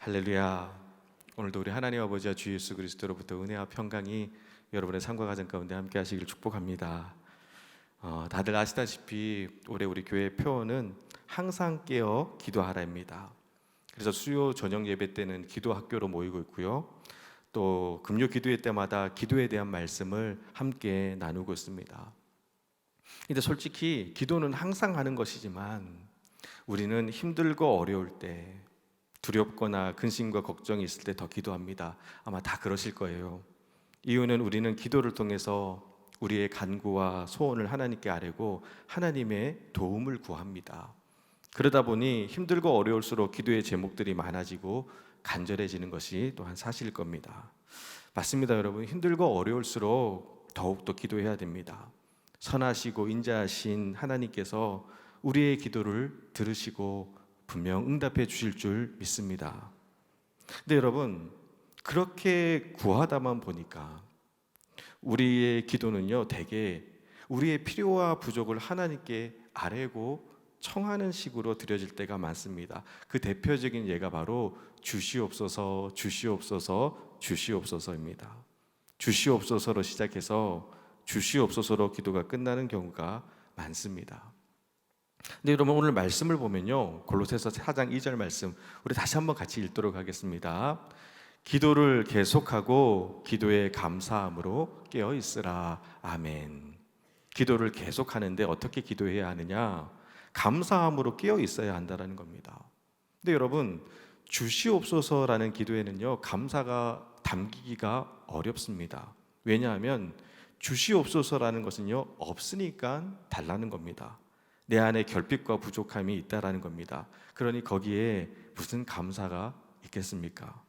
할렐루야. 오늘도 우리 하나님 아버지와 주 예수 그리스도로부터 은혜와 평강이 여러분의 삶과 가정 가운데 함께 하시길 축복합니다. 다들 아시다시피 올해 우리 교회 표어는 항상 깨어 기도하라입니다. 그래서 수요 저녁 예배 때는 기도 학교로 모이고 있고요. 또 금요 기도회 때마다 기도에 대한 말씀을 함께 나누고 있습니다. 근데 솔직히 기도는 항상 하는 것이지만 우리는 힘들고 어려울 때, 두렵거나 근심과 걱정이 있을 때 더 기도합니다. 아마 다 그러실 거예요. 이유는 우리는 기도를 통해서 우리의 간구와 소원을 하나님께 아뢰고 하나님의 도움을 구합니다. 그러다 보니 힘들고 어려울수록 기도의 제목들이 많아지고 간절해지는 것이 또한 사실일 겁니다. 맞습니다, 여러분. 힘들고 어려울수록 더욱더 기도해야 됩니다. 선하시고 인자하신 하나님께서 우리의 기도를 들으시고 분명 응답해 주실 줄 믿습니다. 근데 여러분, 그렇게 구하다만 보니까 우리의 기도는요, 대개 우리의 필요와 부족을 하나님께 아뢰고 청하는 식으로 드려질 때가 많습니다. 그 대표적인 예가 바로 주시옵소서, 주시옵소서, 주시옵소서입니다. 주시옵소서로 시작해서 주시옵소서로 기도가 끝나는 경우가 많습니다. 근데 여러분, 오늘 말씀을 보면요, 골로새서 4장 2절 말씀 우리 다시 한번 같이 읽도록 하겠습니다. 기도를 계속하고 기도에 감사함으로 깨어 있으라. 아멘. 기도를 계속하는데 어떻게 기도해야 하느냐? 감사함으로 깨어 있어야 한다는 겁니다. 근데 여러분, 주시옵소서라는 기도에는요, 감사가 담기기가 어렵습니다. 왜냐하면 주시옵소서라는 것은요, 없으니까 달라는 겁니다. 내 안에 결핍과 부족함이 있다라는 겁니다. 그러니 거기에 무슨 감사가 있겠습니까?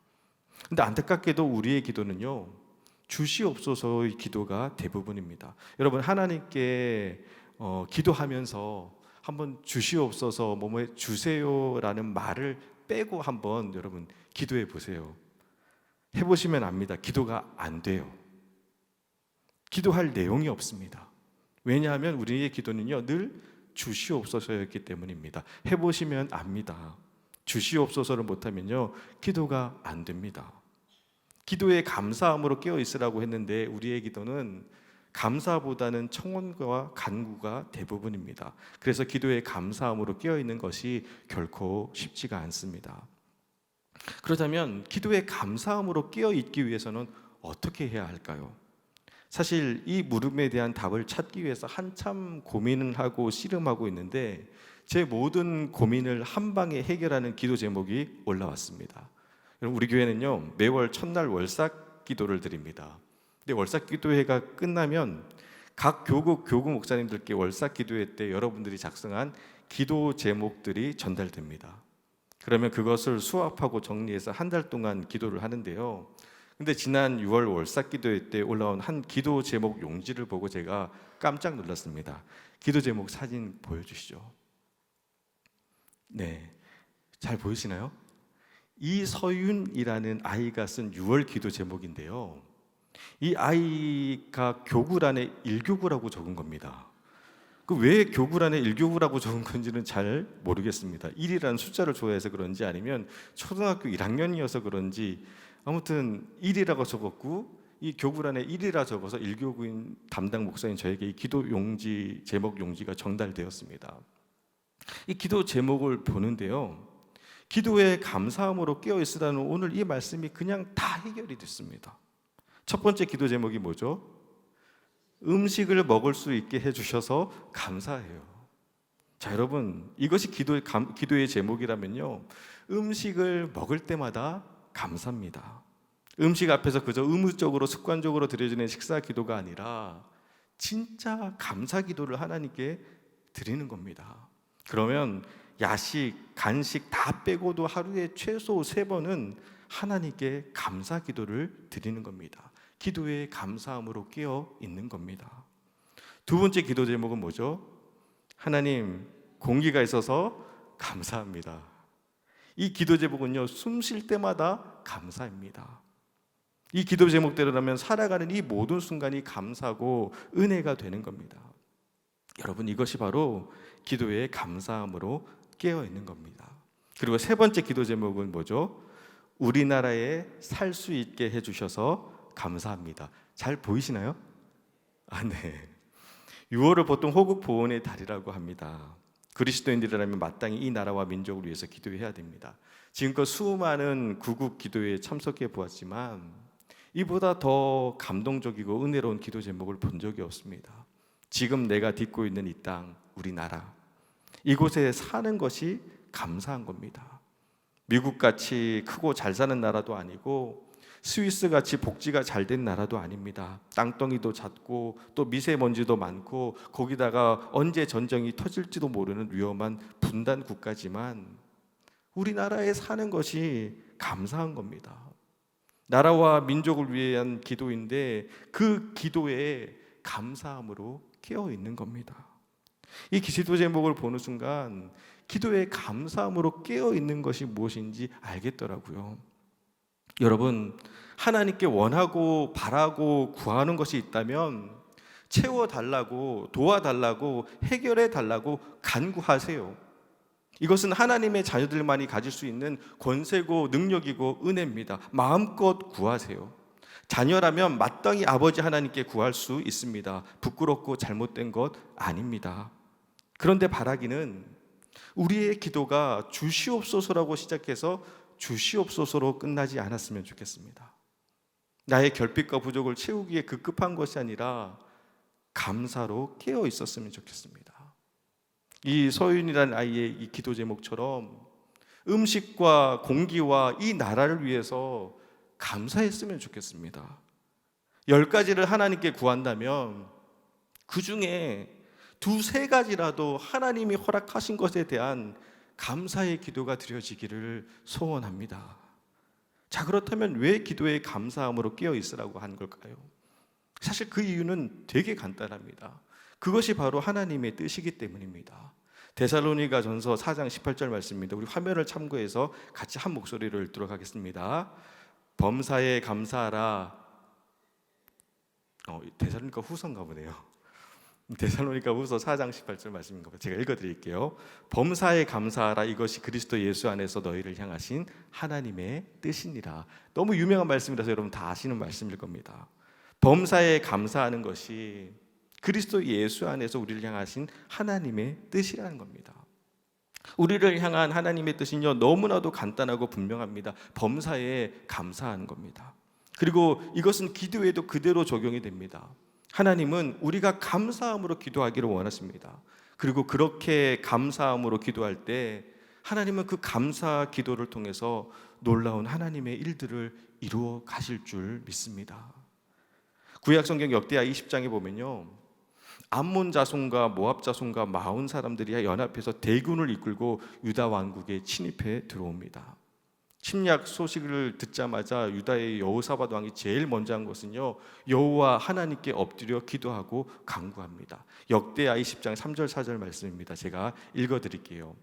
근데 안타깝게도 우리의 기도는요, 주시옵소서의 기도가 대부분입니다. 여러분, 하나님께 기도하면서 한번 주시옵소서, 뭐뭐 주세요라는 말을 빼고 한번 여러분 기도해 보세요. 해보시면 압니다. 기도가 안 돼요. 기도할 내용이 없습니다. 왜냐하면 우리의 기도는요, 늘 주시옵소서였기 때문입니다. 해보시면 압니다. 주시옵소서를 못하면요, 기도가 안 됩니다. 기도에 감사함으로 깨어 있으라고 했는데 우리의 기도는 감사보다는 청원과 간구가 대부분입니다. 그래서 기도에 감사함으로 깨어 있는 것이 결코 쉽지가 않습니다. 그렇다면 기도에 감사함으로 깨어 있기 위해서는 어떻게 해야 할까요? 사실 이 물음에 대한 답을 찾기 위해서 한참 고민을 하고 씨름하고 있는데 제 모든 고민을 한 방에 해결하는 기도 제목이 올라왔습니다. 여러분, 우리 교회는요, 매월 첫날 월삭 기도를 드립니다. 근데 월삭 기도회가 끝나면 각 교구 목사님들께 월삭 기도회 때 여러분들이 작성한 기도 제목들이 전달됩니다. 그러면 그것을 수합하고 정리해서 한 달 동안 기도를 하는데요. 근데 지난 6월 월삭 기도회 때 올라온 한 기도 제목 용지를 보고 제가 깜짝 놀랐습니다. 기도 제목 사진 보여주시죠. 네, 잘 보이시나요? 이서윤이라는 아이가 쓴 6월 기도 제목인데요. 이 아이가 교구란에 1교구라고 적은 겁니다. 그 왜 교구란에 1교구라고 적은 건지는 잘 모르겠습니다. 1이라는 숫자를 좋아해서 그런지 아니면 초등학교 1학년이어서 그런지 아무튼 1이라고 적었고 이 교구란에 1이라 적어서 1교구인 담당 목사인 저에게 이 기도 용지, 제목 용지가 전달되었습니다. 이 기도 제목을 보는데요, 기도에 감사함으로 깨어 있으라는 오늘 이 말씀이 그냥 다 해결이 됐습니다. 첫 번째 기도 제목이 뭐죠? 음식을 먹을 수 있게 해주셔서 감사해요. 자, 여러분, 이것이 기도의 제목이라면요, 음식을 먹을 때마다 감사합니다. 음식 앞에서 그저 의무적으로 습관적으로 드려지는 식사 기도가 아니라 진짜 감사 기도를 하나님께 드리는 겁니다. 그러면 야식, 간식 다 빼고도 하루에 최소 3번은 하나님께 감사 기도를 드리는 겁니다. 기도에 감사함으로 깨어 있는 겁니다. 두 번째 기도 제목은 뭐죠? 하나님, 공기가 있어서 감사합니다. 이 기도 제목은요, 숨 쉴 때마다 감사입니다. 이 기도 제목대로라면 살아가는 이 모든 순간이 감사고 은혜가 되는 겁니다. 여러분, 이것이 바로 기도에 감사함으로 깨어 있는 겁니다. 그리고 세 번째 기도 제목은 뭐죠? 우리나라에 살 수 있게 해주셔서 감사합니다. 잘 보이시나요? 네. 6월을 보통 호국 보훈의 달이라고 합니다. 그리스도인들이라면 마땅히 이 나라와 민족을 위해서 기도해야 됩니다. 지금껏 수많은 구국 기도에 참석해 보았지만 이보다 더 감동적이고 은혜로운 기도 제목을 본 적이 없습니다. 지금 내가 딛고 있는 이 땅, 우리나라, 이곳에 사는 것이 감사한 겁니다. 미국같이 크고 잘 사는 나라도 아니고 스위스같이 복지가 잘 된 나라도 아닙니다. 땅덩이도 잦고 또 미세먼지도 많고 거기다가 언제 전쟁이 터질지도 모르는 위험한 분단 국가지만 우리나라에 사는 것이 감사한 겁니다. 나라와 민족을 위한 기도인데 그 기도에 감사함으로 깨어 있는 겁니다. 이 기도 제목을 보는 순간 기도에 감사함으로 깨어 있는 것이 무엇인지 알겠더라고요. 여러분, 하나님께 원하고 바라고 구하는 것이 있다면 채워달라고, 도와달라고, 해결해달라고 간구하세요. 이것은 하나님의 자녀들만이 가질 수 있는 권세고 능력이고 은혜입니다. 마음껏 구하세요. 자녀라면 마땅히 아버지 하나님께 구할 수 있습니다. 부끄럽고 잘못된 것 아닙니다. 그런데 바라기는 우리의 기도가 주시옵소서라고 시작해서 주시옵소서로 끝나지 않았으면 좋겠습니다. 나의 결핍과 부족을 채우기에 급급한 것이 아니라 감사로 깨어 있었으면 좋겠습니다. 이 서윤이라는 아이의 이 기도 제목처럼 음식과 공기와 이 나라를 위해서 감사했으면 좋겠습니다. 10가지를 하나님께 구한다면 그 중에 2-3가지라도 하나님이 허락하신 것에 대한 감사의 기도가 드려지기를 소원합니다. 자, 그렇다면 왜 기도에 감사함으로 깨어 있으라고 한 걸까요? 사실 그 이유는 되게 간단합니다. 그것이 바로 하나님의 뜻이기 때문입니다. 데살로니가 전서 4장 18절 말씀입니다. 우리 화면을 참고해서 같이 한 목소리를 읽도록 하겠습니다. 범사에 감사하라. 데살로니가 후서인가 보네요. 데살로니가 후서 4장 18절 말씀인가 봐요. 제가 읽어드릴게요. 범사에 감사하라. 이것이 그리스도 예수 안에서 너희를 향하신 하나님의 뜻이니라. 너무 유명한 말씀이라서 여러분 다 아시는 말씀일 겁니다. 범사에 감사하는 것이 그리스도 예수 안에서 우리를 향하신 하나님의 뜻이라는 겁니다. 우리를 향한 하나님의 뜻은요, 너무나도 간단하고 분명합니다. 범사에 감사하는 겁니다. 그리고 이것은 기도에도 그대로 적용이 됩니다. 하나님은 우리가 감사함으로 기도하기를 원하십니다. 그리고 그렇게 감사함으로 기도할 때 하나님은 그 감사 기도를 통해서 놀라운 하나님의 일들을 이루어 가실 줄 믿습니다. 구약 성경 역대하 20장에 보면요, 암몬 자손과 모압 자손과 마온 사람들이 연합해서 대군을 이끌고 유다 왕국에 침입해 들어옵니다. 침략 소식을 듣자마자 유다의 여호사밧 왕이 제일 먼저 한 것은요, 여호와 하나님께 엎드려 기도하고 간구합니다. 역대하 20장 3절 4절 말씀입니다. 제가 읽어드릴게요.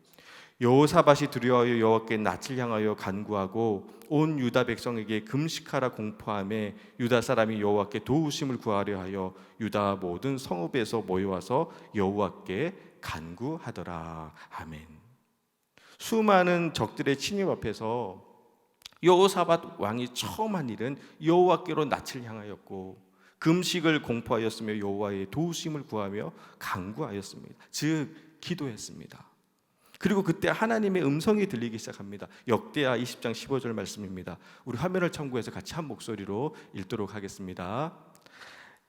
여호사밧이 두려워하여 여호와께 낯을 향하여 간구하고 온 유다 백성에게 금식하라 공포하며 유다 사람이 여호와께 도우심을 구하려 하여 유다 모든 성읍에서 모여와서 여호와께 간구하더라. 아멘. 수많은 적들의 침입 앞에서 여호사밧 왕이 처음 한 일은 여호와께로 낯을 향하였고 금식을 공포하였으며 여호와의 도우심을 구하며 간구하였습니다. 즉 기도했습니다. 그리고 그때 하나님의 음성이 들리기 시작합니다. 역대하 20장 15절 말씀입니다. 우리 화면을 참고해서 같이 한 목소리로 읽도록 하겠습니다.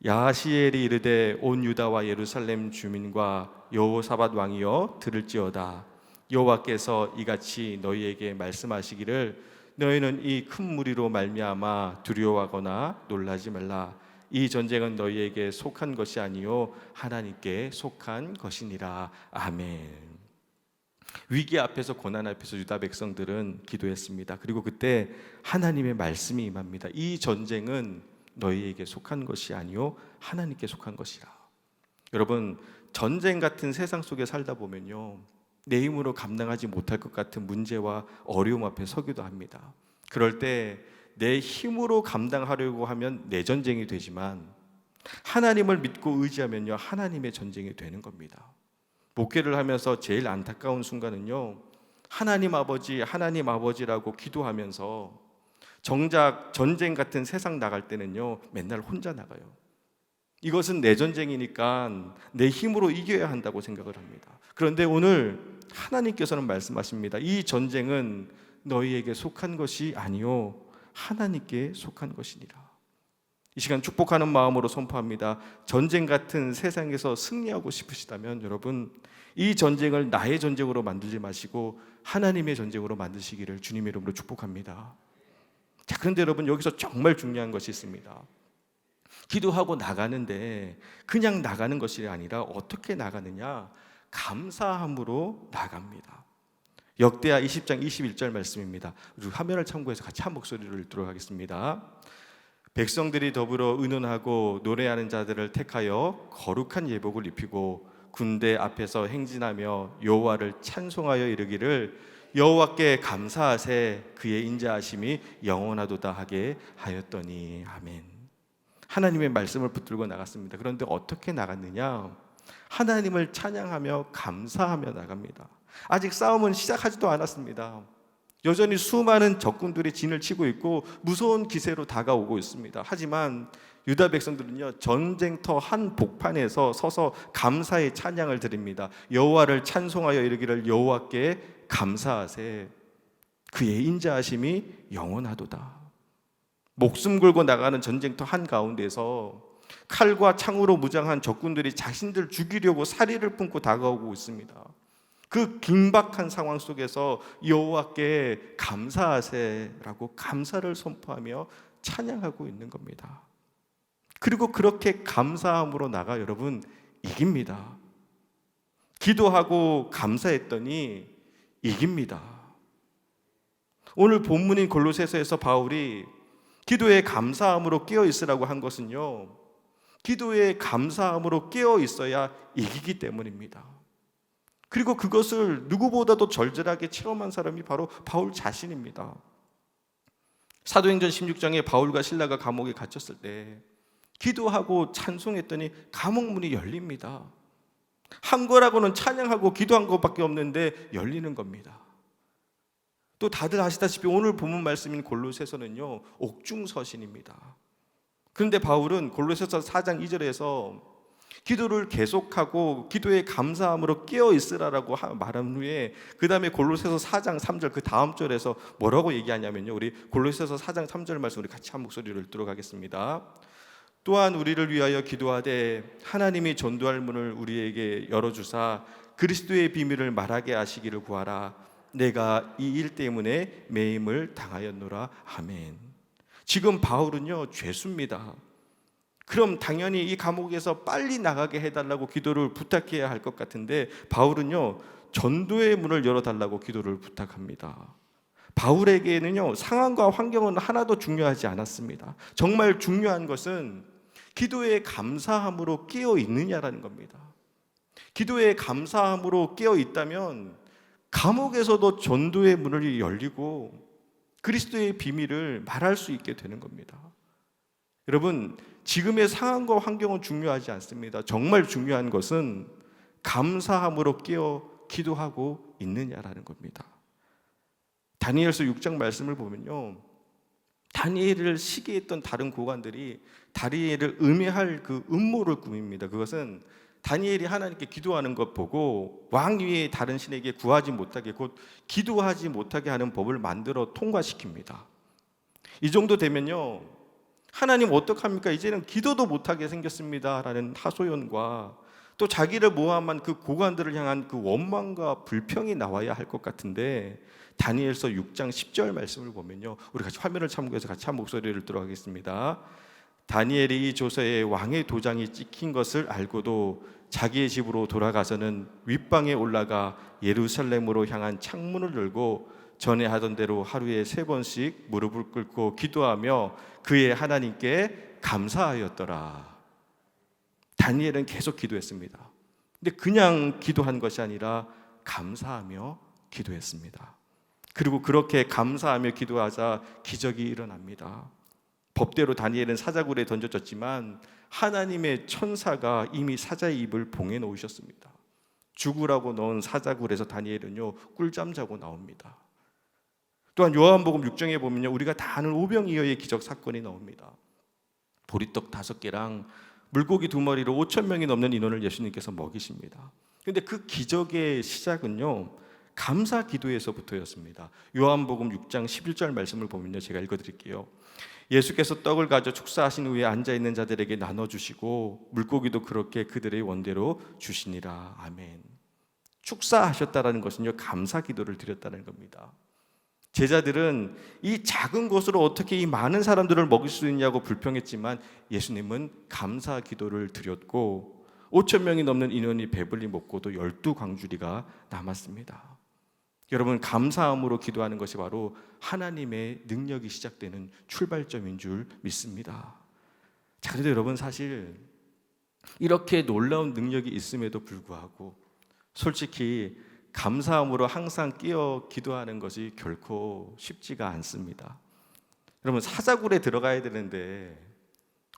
야하시엘이 이르되 온 유다와 예루살렘 주민과 여호사밧 왕이여 들을지어다. 여호와께서 이같이 너희에게 말씀하시기를 너희는 이 큰 무리로 말미암아 두려워하거나 놀라지 말라. 이 전쟁은 너희에게 속한 것이 아니요 하나님께 속한 것이니라. 아멘. 위기 앞에서 고난 앞에서 유다 백성들은 기도했습니다. 그리고 그때 하나님의 말씀이 임합니다. 이 전쟁은 너희에게 속한 것이 아니요 하나님께 속한 것이라. 여러분, 전쟁 같은 세상 속에 살다 보면요, 내 힘으로 감당하지 못할 것 같은 문제와 어려움 앞에 서기도 합니다. 그럴 때 내 힘으로 감당하려고 하면 내 전쟁이 되지만 하나님을 믿고 의지하면요 하나님의 전쟁이 되는 겁니다. 목회를 하면서 제일 안타까운 순간은요, 하나님 아버지라고 기도하면서 정작 전쟁 같은 세상 나갈 때는요, 맨날 혼자 나가요. 이것은 내 전쟁이니까 내 힘으로 이겨야 한다고 생각을 합니다. 그런데 오늘 하나님께서는 말씀하십니다. 이 전쟁은 너희에게 속한 것이 아니요 하나님께 속한 것이니라. 이 시간 축복하는 마음으로 선포합니다. 전쟁 같은 세상에서 승리하고 싶으시다면 여러분, 이 전쟁을 나의 전쟁으로 만들지 마시고 하나님의 전쟁으로 만드시기를 주님의 이름으로 축복합니다. 자, 그런데 여러분, 여기서 정말 중요한 것이 있습니다. 기도하고 나가는데 그냥 나가는 것이 아니라 어떻게 나가느냐? 감사함으로 나갑니다. 역대하 20장 21절 말씀입니다. 우리 화면을 참고해서 같이 한 목소리를 읽도록 하겠습니다. 백성들이 더불어 의논하고 노래하는 자들을 택하여 거룩한 예복을 입히고 군대 앞에서 행진하며 여호와를 찬송하여 이르기를 여호와께 감사하세 그의 인자하심이 영원하도다 하게 하였더니. 아멘. 하나님의 말씀을 붙들고 나갔습니다. 그런데 어떻게 나갔느냐? 하나님을 찬양하며 감사하며 나갑니다. 아직 싸움은 시작하지도 않았습니다. 여전히 수많은 적군들이 진을 치고 있고 무서운 기세로 다가오고 있습니다. 하지만 유다 백성들은요, 전쟁터 한 복판에서 서서 감사의 찬양을 드립니다. 여호와를 찬송하여 이르기를 여호와께 감사하세 그의 인자하심이 영원하도다. 목숨 걸고 나가는 전쟁터 한가운데서 칼과 창으로 무장한 적군들이 자신들 죽이려고 사리를 품고 다가오고 있습니다. 그 긴박한 상황 속에서 여호와께 감사하세라고 감사를 선포하며 찬양하고 있는 겁니다. 그리고 그렇게 감사함으로 나가 여러분 이깁니다. 기도하고 감사했더니 이깁니다. 오늘 본문인 골로새서에서 바울이 기도에 감사함으로 깨어 있으라고 한 것은요, 기도에 감사함으로 깨어 있어야 이기기 때문입니다. 그리고 그것을 누구보다도 절절하게 체험한 사람이 바로 바울 자신입니다. 사도행전 16장에 바울과 실라가 감옥에 갇혔을 때 기도하고 찬송했더니 감옥 문이 열립니다. 한 거라고는 찬양하고 기도한 것밖에 없는데 열리는 겁니다. 또 다들 아시다시피 오늘 본문 말씀인 골로새서는요, 옥중서신입니다. 그런데 바울은 골로새서 4장 2절에서 기도를 계속하고 기도에 감사함으로 깨어 있으라라고 말한 후에 그 다음에 골로새서 4장 3절 그 다음 절에서 뭐라고 얘기하냐면요, 우리 골로새서 4장 3절 말씀 우리 같이 한 목소리를 읽도록 하겠습니다. 또한 우리를 위하여 기도하되 하나님이 전도할 문을 우리에게 열어주사 그리스도의 비밀을 말하게 하시기를 구하라. 내가 이 일 때문에 매임을 당하였노라. 아멘. 지금 바울은요, 죄수입니다. 그럼 당연히 이 감옥에서 빨리 나가게 해달라고 기도를 부탁해야 할 것 같은데 바울은요, 전도의 문을 열어달라고 기도를 부탁합니다. 바울에게는요, 상황과 환경은 하나도 중요하지 않았습니다. 정말 중요한 것은 기도에 감사함으로 깨어 있느냐라는 겁니다. 기도에 감사함으로 깨어 있다면 감옥에서도 전도의 문을 열리고 그리스도의 비밀을 말할 수 있게 되는 겁니다. 여러분, 지금의 상황과 환경은 중요하지 않습니다. 정말 중요한 것은 감사함으로 깨어 기도하고 있느냐라는 겁니다. 다니엘서 6장 말씀을 보면요, 다니엘을 시기했던 다른 고관들이 다니엘을 음해할 그 음모를 꾸밉니다. 그것은 다니엘이 하나님께 기도하는 것 보고 왕 위에 다른 신에게 구하지 못하게, 곧 기도하지 못하게 하는 법을 만들어 통과시킵니다. 이 정도 되면요, 하나님 어떡합니까? 이제는 기도도 못하게 생겼습니다 라는 하소연과 또 자기를 모함한 그 고관들을 향한 그 원망과 불평이 나와야 할 것 같은데 다니엘서 6장 10절 말씀을 보면요, 우리 같이 화면을 참고해서 같이 한 목소리를 들어가겠습니다. 다니엘이 이 조서에 왕의 도장이 찍힌 것을 알고도 자기의 집으로 돌아가서는 윗방에 올라가 예루살렘으로 향한 창문을 열고 전에 하던 대로 하루에 3번씩 무릎을 꿇고 기도하며 그의 하나님께 감사하였더라. 다니엘은 계속 기도했습니다. 근데 그냥 기도한 것이 아니라 감사하며 기도했습니다. 그리고 그렇게 감사하며 기도하자 기적이 일어납니다. 법대로 다니엘은 사자굴에 던져졌지만 하나님의 천사가 이미 사자의 입을 봉해 놓으셨습니다. 죽으라고 넣은 사자굴에서 다니엘은요, 꿀잠 자고 나옵니다. 또한 요한복음 6장에 보면요, 우리가 다 아는 오병이어의 기적 사건이 나옵니다. 보리떡 5개랑 물고기 2마리로 5천 명이 넘는 인원을 예수님께서 먹이십니다. 그런데 그 기적의 시작은요, 감사 기도에서부터였습니다. 요한복음 6장 11절 말씀을 보면요, 제가 읽어드릴게요. 예수께서 떡을 가져 축사하신 후에 앉아있는 자들에게 나눠주시고 물고기도 그렇게 그들의 원대로 주시니라. 아멘. 축사하셨다라는 것은요, 감사 기도를 드렸다는 겁니다. 제자들은 이 작은 것으로 어떻게 이 많은 사람들을 먹일 수 있냐고 불평했지만 예수님은 감사 기도를 드렸고 5천 명이 넘는 인원이 배불리 먹고도 12광주리가 남았습니다. 여러분, 감사함으로 기도하는 것이 바로 하나님의 능력이 시작되는 출발점인 줄 믿습니다. 자, 그런데 여러분, 사실 이렇게 놀라운 능력이 있음에도 불구하고 솔직히 감사함으로 항상 끼어 기도하는 것이 결코 쉽지가 않습니다. 여러분, 사자굴에 들어가야 되는데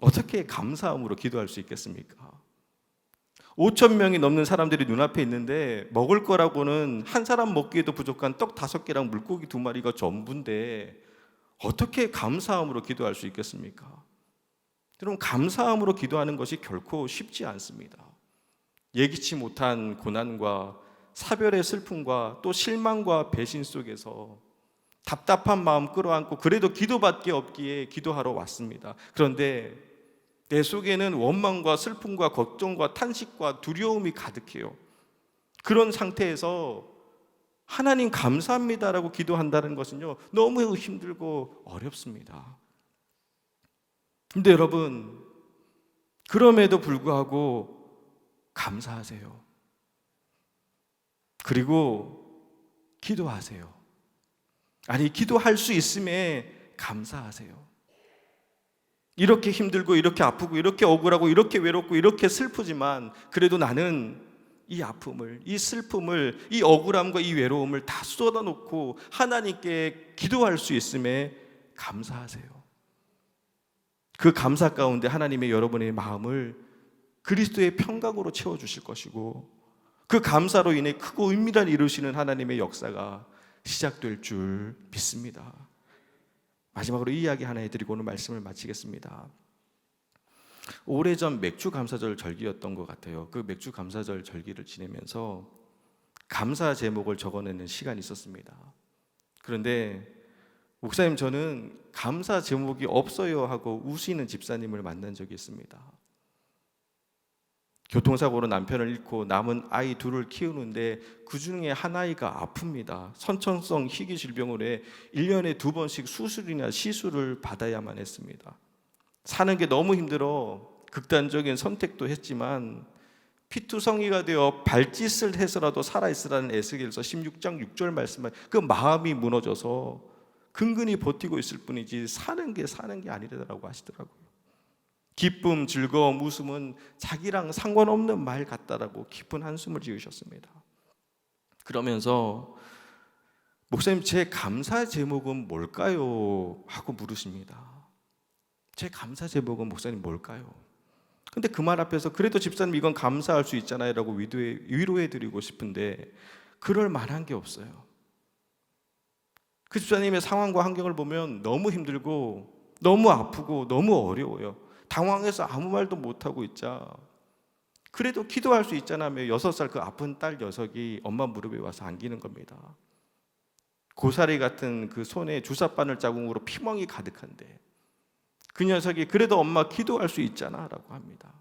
어떻게 감사함으로 기도할 수 있겠습니까? 5천 명이 넘는 사람들이 눈앞에 있는데 먹을 거라고는 한 사람 먹기에도 부족한 떡 5개랑 물고기 2마리가 전부인데 어떻게 감사함으로 기도할 수 있겠습니까? 여러분, 감사함으로 기도하는 것이 결코 쉽지 않습니다. 예기치 못한 고난과 사별의 슬픔과 또 실망과 배신 속에서 답답한 마음 끌어안고 그래도 기도밖에 없기에 기도하러 왔습니다. 그런데 내 속에는 원망과 슬픔과 걱정과 탄식과 두려움이 가득해요. 그런 상태에서 하나님 감사합니다라고 기도한다는 것은요, 너무 힘들고 어렵습니다. 근데 여러분, 그럼에도 불구하고 감사하세요. 그리고 기도하세요. 아니, 기도할 수 있음에 감사하세요. 이렇게 힘들고 이렇게 아프고 이렇게 억울하고 이렇게 외롭고 이렇게 슬프지만 그래도 나는 이 아픔을, 이 슬픔을, 이 억울함과 이 외로움을 다 쏟아놓고 하나님께 기도할 수 있음에 감사하세요. 그 감사 가운데 하나님의 여러분의 마음을 그리스도의 평강으로 채워주실 것이고 그 감사로 인해 크고 은밀한 이루시는 하나님의 역사가 시작될 줄 믿습니다. 마지막으로 이 이야기 하나 해드리고 오늘 말씀을 마치겠습니다. 오래전 맥주 감사절 절기였던 것 같아요. 그 맥주 감사절 절기를 지내면서 감사 제목을 적어내는 시간이 있었습니다. 그런데 목사님, 저는 감사 제목이 없어요 하고 우시는 집사님을 만난 적이 있습니다. 교통사고로 남편을 잃고 남은 아이 2을 키우는데 그 중에 한 아이가 아픕니다. 선천성 희귀 질병으로 1년에 2번씩 수술이나 시술을 받아야만 했습니다. 사는 게 너무 힘들어 극단적인 선택도 했지만 피투성이가 되어 발짓을 해서라도 살아있으라는 에스겔서 16장 6절 말씀을 그 마음이 무너져서 근근히 버티고 있을 뿐이지 사는 게 아니라고 하시더라고요. 기쁨, 즐거움, 웃음은 자기랑 상관없는 말 같다라고 깊은 한숨을 지으셨습니다. 그러면서 목사님, 제 감사 제목은 뭘까요? 하고 물으십니다. 제 감사 제목은 목사님 뭘까요? 근데 그 말 앞에서 그래도 집사님 이건 감사할 수 있잖아요 라고 위로해드리고 싶은데 그럴 만한 게 없어요. 그 집사님의 상황과 환경을 보면 너무 힘들고 너무 아프고 너무 어려워요. 당황해서 아무 말도 못하고 있자 그래도 기도할 수 있잖아며 6살 그 아픈 딸 녀석이 엄마 무릎에 와서 안기는 겁니다. 고사리 같은 그 손에 주사바늘 자국으로 피멍이 가득한데 그 녀석이 그래도 엄마 기도할 수 있잖아 라고 합니다.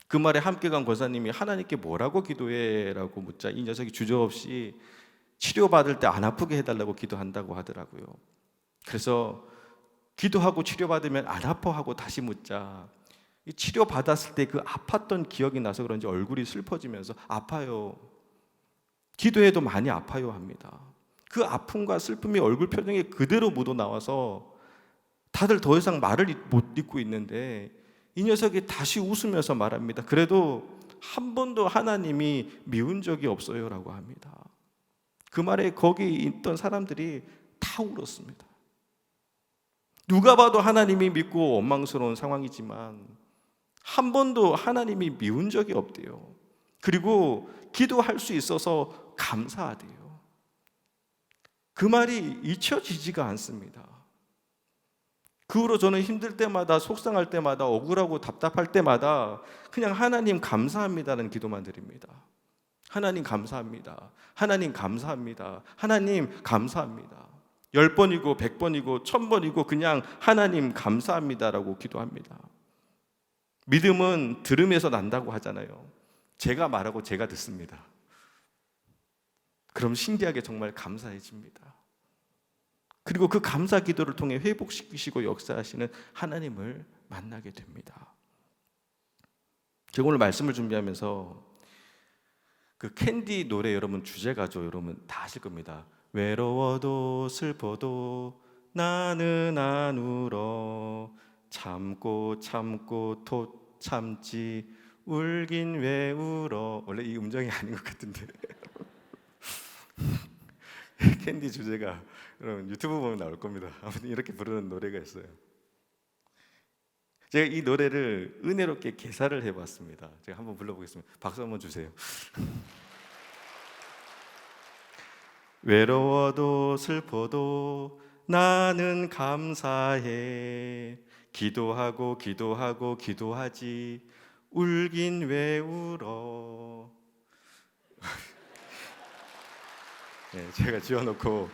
그 말에 함께 간 권사님이 하나님께 뭐라고 기도해? 라고 묻자 이 녀석이 주저없이 치료받을 때 안 아프게 해달라고 기도한다고 하더라고요. 그래서 기도하고 치료받으면 안 아파하고 다시 묻자 치료받았을 때 그 아팠던 기억이 나서 그런지 얼굴이 슬퍼지면서 아파요, 기도해도 많이 아파요 합니다. 그 아픔과 슬픔이 얼굴 표정에 그대로 묻어나와서 다들 더 이상 말을 못 잇고 있는데 이 녀석이 다시 웃으면서 말합니다. 그래도 한 번도 하나님이 미운 적이 없어요 라고 합니다. 그 말에 거기 있던 사람들이 다 울었습니다. 누가 봐도 하나님이 믿고 원망스러운 상황이지만 한 번도 하나님이 미운 적이 없대요. 그리고 기도할 수 있어서 감사하대요. 그 말이 잊혀지지가 않습니다. 그 후로 저는 힘들 때마다, 속상할 때마다, 억울하고 답답할 때마다 그냥 하나님 감사합니다라는 기도만 드립니다. 하나님 감사합니다. 하나님 감사합니다. 하나님 감사합니다. 10번이고 100번이고 1000번이고 그냥 하나님 감사합니다라고 기도합니다. 믿음은 들음에서 난다고 하잖아요. 제가 말하고 제가 듣습니다. 그럼 신기하게 정말 감사해집니다. 그리고 그 감사 기도를 통해 회복시키시고 역사하시는 하나님을 만나게 됩니다. 제가 오늘 말씀을 준비하면서 그 캔디 노래 여러분 주제가죠. 여러분 다 아실 겁니다. 외로워도 슬퍼도 나는 안 울어 참고 참고 또 참지 울긴 왜 울어. 원래 이 음정이 아닌 것 같은데 캔디 주제가 여러분 유튜브 보면 나올 겁니다. 아무튼 이렇게 부르는 노래가 있어요. 제가 이 노래를 은혜롭게 개사를 해봤습니다. 제가 한번 불러보겠습니다. 박수 한번 주세요. 외로워도 슬퍼도 나는 감사해 기도하고 기도하고 기도하지 울긴 왜 울어. 네, 제가 지어놓고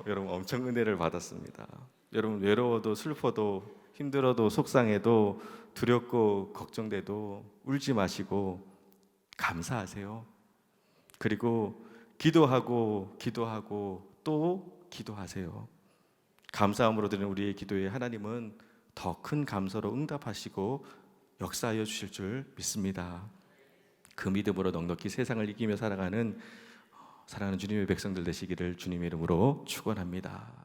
여러분 엄청 은혜를 받았습니다. 여러분 외로워도 슬퍼도 힘들어도 속상해도 두렵고 걱정돼도 울지 마시고 감사하세요. 그리고 기도하고 기도하고 또 기도하세요. 감사함으로 드리는 우리의 기도에 하나님은 더 큰 감사로 응답하시고 역사하여 주실 줄 믿습니다. 그 믿음으로 넉넉히 세상을 이기며 살아가는 사랑하는 주님의 백성들 되시기를 주님의 이름으로 축원합니다.